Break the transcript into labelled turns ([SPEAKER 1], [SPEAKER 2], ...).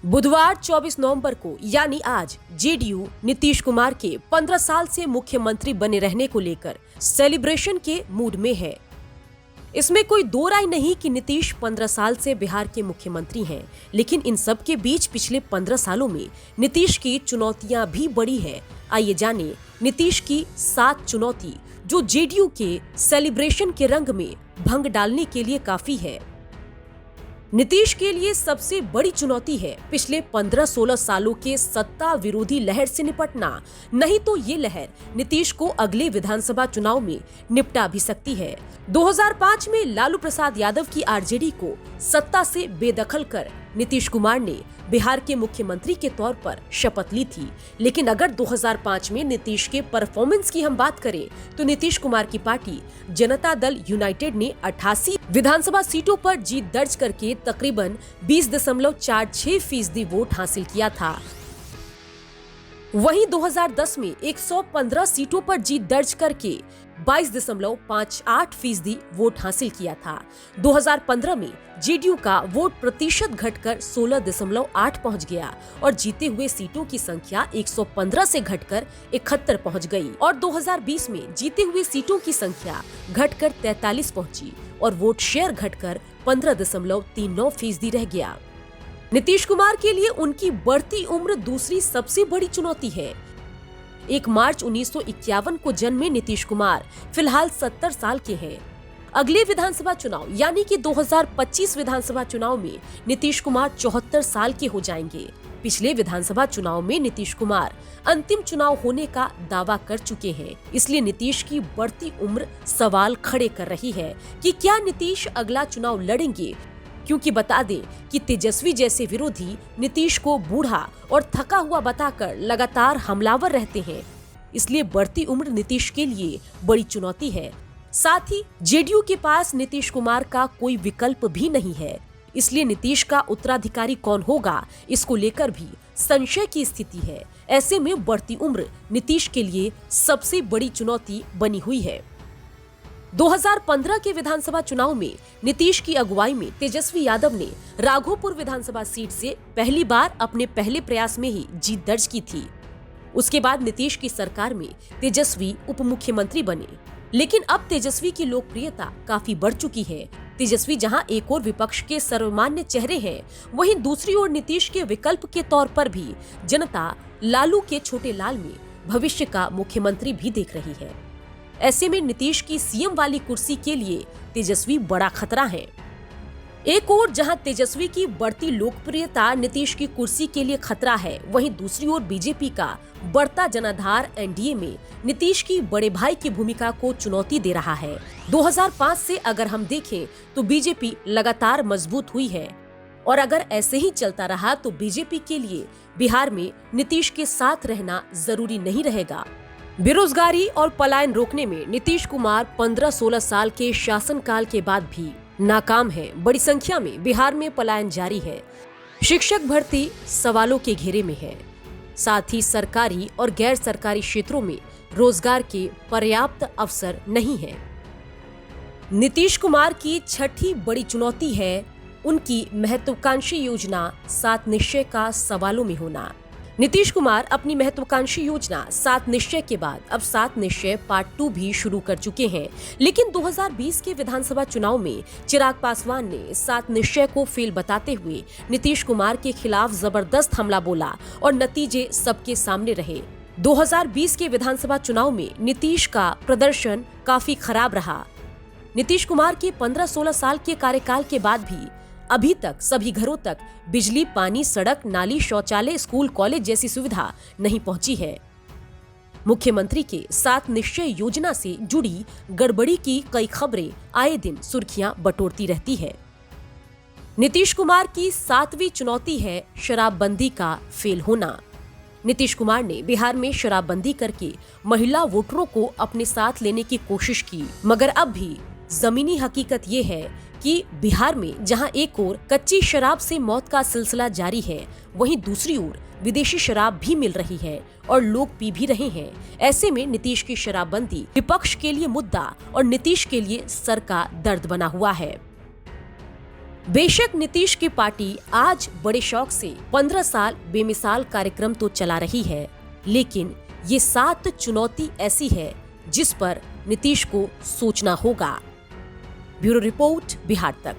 [SPEAKER 1] बुधवार 24 नवंबर को यानी आज जेडीयू नीतीश कुमार के 15 साल से मुख्यमंत्री बने रहने को लेकर सेलिब्रेशन के मूड में है। इसमें कोई दो राय नहीं कि नीतीश 15 साल से बिहार के मुख्यमंत्री हैं, लेकिन इन सब के बीच पिछले 15 सालों में नीतीश की चुनौतियां भी बड़ी है। आइए जाने नीतीश की 7 चुनौती जो जेडीयू के सेलिब्रेशन के रंग में भंग डालने के लिए काफी है। नीतीश के लिए सबसे बड़ी चुनौती है पिछले 15-16 सालों के सत्ता विरोधी लहर से निपटना, नहीं तो ये लहर नीतीश को अगले विधानसभा चुनाव में निपटा भी सकती है। 2005 में लालू प्रसाद यादव की आरजेडी को सत्ता से बेदखल कर नीतीश कुमार ने बिहार के मुख्यमंत्री के तौर पर शपथ ली थी, लेकिन अगर 2005 में नीतीश के परफॉर्मेंस की हम बात करें तो नीतीश कुमार की पार्टी जनता दल यूनाइटेड ने 88 विधानसभा सीटों पर जीत दर्ज करके तकरीबन 20.46% वोट हासिल किया था। वहीं 2010 में 115 सीटों पर जीत दर्ज करके 22.58% वोट हासिल किया था। 2015 में जेडीयू का वोट प्रतिशत घटकर 16.8 पहुंच गया और जीते हुए सीटों की संख्या 115 से घटकर 71 पहुंच गई और 2020 में जीते हुए सीटों की संख्या घटकर 43 पहुंची और वोट शेयर घटकर 15.39% रह गया। नीतीश कुमार के लिए उनकी बढ़ती उम्र दूसरी सबसे बड़ी चुनौती है। 1 मार्च 1951 को जन्मे नीतीश कुमार फिलहाल 70 साल के हैं। अगले विधानसभा चुनाव यानी कि 2025 विधानसभा चुनाव में नीतीश कुमार 74 साल के हो जाएंगे। पिछले विधानसभा चुनाव में नीतीश कुमार अंतिम चुनाव होने का दावा कर चुके हैं, इसलिए नीतीश की बढ़ती उम्र सवाल खड़े कर रही है कि क्या नीतीश अगला चुनाव लड़ेंगे, क्योंकि बता दें कि तेजस्वी जैसे विरोधी नीतीश को बूढ़ा और थका हुआ बताकर लगातार हमलावर रहते हैं। इसलिए बढ़ती उम्र नीतीश के लिए बड़ी चुनौती है। साथ ही जेडीयू के पास नीतीश कुमार का कोई विकल्प भी नहीं है, इसलिए नीतीश का उत्तराधिकारी कौन होगा इसको लेकर भी संशय की स्थिति है। ऐसे में बढ़ती उम्र नीतीश के लिए सबसे बड़ी चुनौती बनी हुई है। 2015 के विधानसभा चुनाव में नीतीश की अगुवाई में तेजस्वी यादव ने राघोपुर विधानसभा सीट से पहली बार अपने पहले प्रयास में ही जीत दर्ज की थी। उसके बाद नीतीश की सरकार में तेजस्वी उप मुख्यमंत्री बने, लेकिन अब तेजस्वी की लोकप्रियता काफी बढ़ चुकी है। तेजस्वी जहां एक और विपक्ष के सर्वमान्य चेहरे हैं, वहीं दूसरी ओर नीतीश के विकल्प के तौर पर भी जनता लालू के छोटे लाल में भविष्य का मुख्यमंत्री भी देख रही है। ऐसे में नीतीश की सीएम वाली कुर्सी के लिए तेजस्वी बड़ा खतरा है। एक ओर जहां तेजस्वी की बढ़ती लोकप्रियता नीतीश की कुर्सी के लिए खतरा है, वहीं दूसरी ओर बीजेपी का बढ़ता जनाधार एनडीए में नीतीश की बड़े भाई की भूमिका को चुनौती दे रहा है। 2005 से अगर हम देखें तो बीजेपी लगातार मजबूत हुई है और अगर ऐसे ही चलता रहा तो बीजेपी के लिए बिहार में नीतीश के साथ रहना जरूरी नहीं रहेगा। बेरोजगारी और पलायन रोकने में नीतीश कुमार 15-16 साल के शासनकाल के बाद भी नाकाम है। बड़ी संख्या में बिहार में पलायन जारी है। शिक्षक भर्ती सवालों के घेरे में है। साथ ही सरकारी और गैर सरकारी क्षेत्रों में रोजगार के पर्याप्त अवसर नहीं है। नीतीश कुमार की छठी बड़ी चुनौती है उनकी महत्वाकांक्षी योजना 7 निश्चय का सवालों में होना। नीतीश कुमार अपनी महत्वाकांक्षी योजना 7 निश्चय के बाद अब 7 निश्चय पार्ट 2 भी शुरू कर चुके हैं, लेकिन 2020 के विधानसभा चुनाव में चिराग पासवान ने 7 निश्चय को फेल बताते हुए नीतीश कुमार के खिलाफ जबरदस्त हमला बोला और नतीजे सबके सामने रहे। 2020 के विधानसभा चुनाव में नीतीश का प्रदर्शन काफी खराब रहा। नीतीश कुमार के 15-16 साल के कार्यकाल के बाद भी अभी तक सभी घरों तक बिजली, पानी, सड़क, नाली, शौचालय, स्कूल, कॉलेज जैसी सुविधा नहीं पहुंची है। मुख्यमंत्री के 7 निश्चय योजना से जुड़ी गड़बड़ी की कई खबरें आए दिन सुर्खियां बटोरती रहती है। नीतीश कुमार की 7वीं चुनौती है शराबबंदी का फेल होना। नीतीश कुमार ने बिहार में शराबबंदी करके महिला वोटरों को अपने साथ लेने की कोशिश की, मगर अब भी जमीनी हकीकत ये है कि बिहार में जहां एक ओर कच्ची शराब से मौत का सिलसिला जारी है, वहीं दूसरी ओर विदेशी शराब भी मिल रही है और लोग पी भी रहे हैं। ऐसे में नीतीश की शराबबंदी विपक्ष के लिए मुद्दा और नीतीश के लिए सर का दर्द बना हुआ है। बेशक नीतीश की पार्टी आज बड़े शौक से 15 साल बेमिसाल कार्यक्रम तो चला रही है, लेकिन ये 7 चुनौती ऐसी है जिस पर नीतीश को सोचना होगा। ब्यूरो रिपोर्ट, बिहार तक।